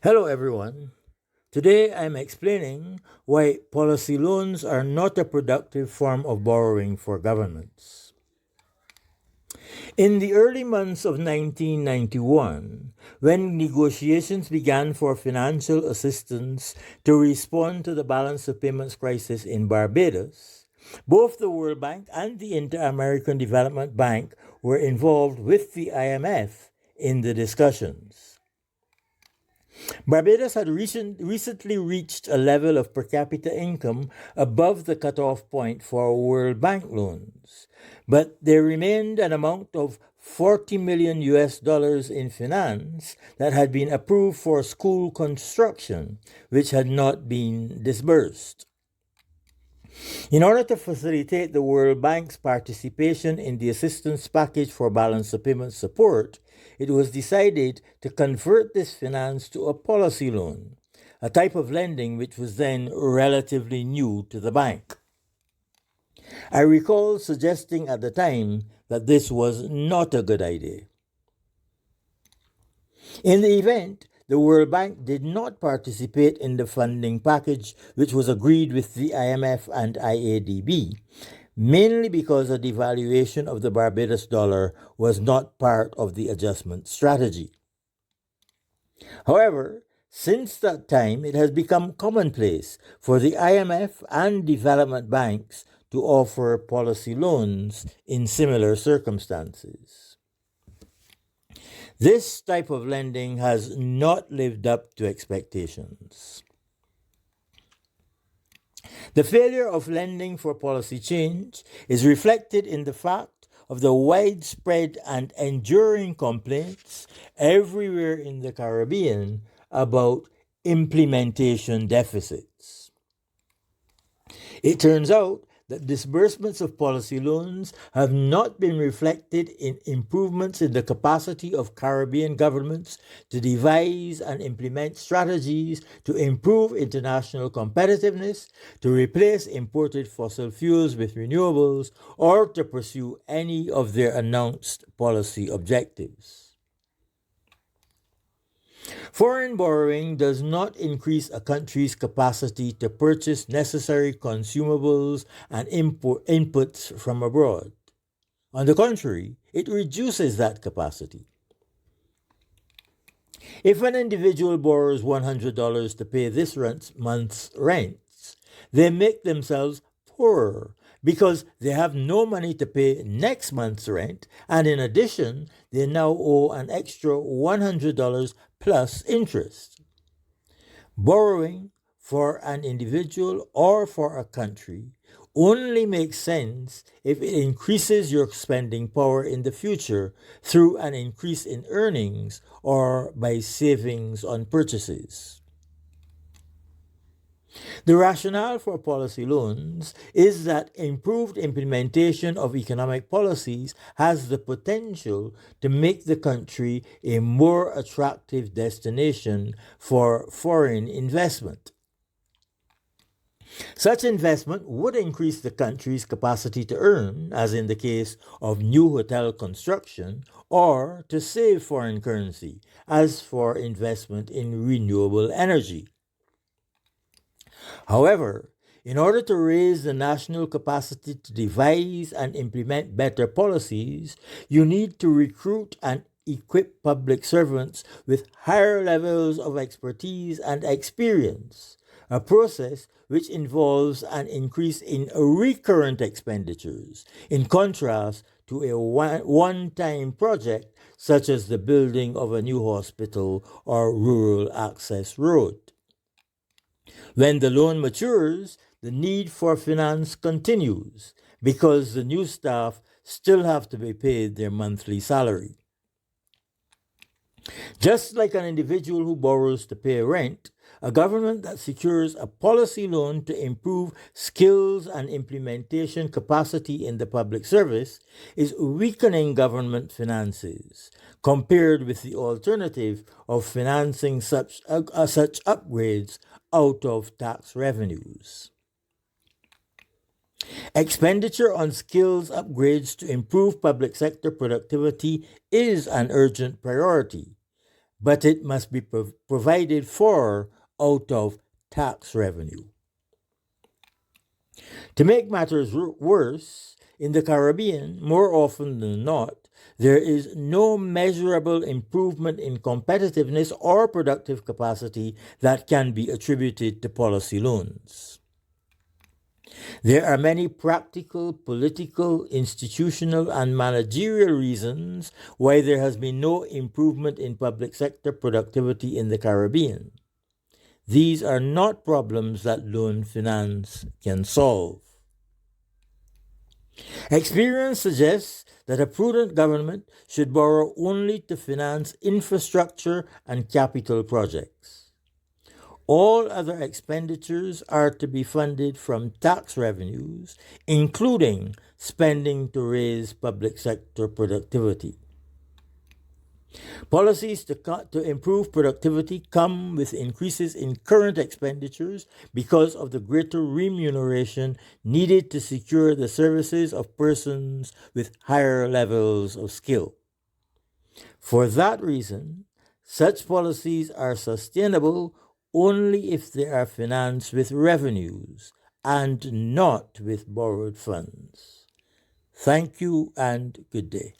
Hello, everyone. Today I'm explaining why policy loans are not a productive form of borrowing for governments. In the early months of 1991, when negotiations began for financial assistance to respond to the balance of payments crisis in Barbados, both the World Bank and the Inter American Development Bank were involved with the IMF in the discussions. Barbados had recently reached a level of per capita income above the cutoff point for World Bank loans, but there remained an amount of 40 million US dollars in finance that had been approved for school construction, which had not been disbursed. In order to facilitate the World Bank's participation in the assistance package for balance of payment support, it was decided to convert this finance to a policy loan, a type of lending which was then relatively new to the bank. I recall suggesting at the time that this was not a good idea. In the event, the World Bank did not participate in the funding package which was agreed with the IMF and IADB, mainly because a devaluation of the Barbados dollar was not part of the adjustment strategy. However, since that time, it has become commonplace for the IMF and development banks to offer policy loans in similar circumstances. This type of lending has not lived up to expectations. The failure of lending for policy change is reflected in the fact of the widespread and enduring complaints everywhere in the Caribbean about implementation deficits. It turns out that disbursements of policy loans have not been reflected in improvements in the capacity of Caribbean governments to devise and implement strategies to improve international competitiveness, to replace imported fossil fuels with renewables, or to pursue any of their announced policy objectives. Foreign borrowing does not increase a country's capacity to purchase necessary consumables and inputs from abroad. On the contrary, it reduces that capacity. If an individual borrows $100 to pay this month's rents, they make themselves poorer because they have no money to pay next month's rent, and in addition, they now owe an extra $100 plus interest. Borrowing for an individual or for a country only makes sense if it increases your spending power in the future through an increase in earnings or by savings on purchases. The rationale for policy loans is that improved implementation of economic policies has the potential to make the country a more attractive destination for foreign investment. Such investment would increase the country's capacity to earn, as in the case of new hotel construction, or to save foreign currency, as for investment in renewable energy. However, in order to raise the national capacity to devise and implement better policies, you need to recruit and equip public servants with higher levels of expertise and experience, a process which involves an increase in recurrent expenditures, in contrast to a one-time project such as the building of a new hospital or rural access road. When the loan matures, the need for finance continues because the new staff still have to be paid their monthly salary. Just like an individual who borrows to pay rent, a government that secures a policy loan to improve skills and implementation capacity in the public service is weakening government finances, compared with the alternative of financing such upgrades out of tax revenues. Expenditure on skills upgrades to improve public sector productivity is an urgent priority, but it must be provided for out of tax revenue. To make matters worse, in the Caribbean, more often than not, there is no measurable improvement in competitiveness or productive capacity that can be attributed to policy loans. There are many practical, political, institutional, and managerial reasons why there has been no improvement in public sector productivity in the Caribbean. These are not problems that loan finance can solve. Experience suggests that a prudent government should borrow only to finance infrastructure and capital projects. All other expenditures are to be funded from tax revenues, including spending to raise public sector productivity. Policies to improve productivity come with increases in current expenditures because of the greater remuneration needed to secure the services of persons with higher levels of skill. For that reason, such policies are sustainable only if they are financed with revenues and not with borrowed funds. Thank you and good day.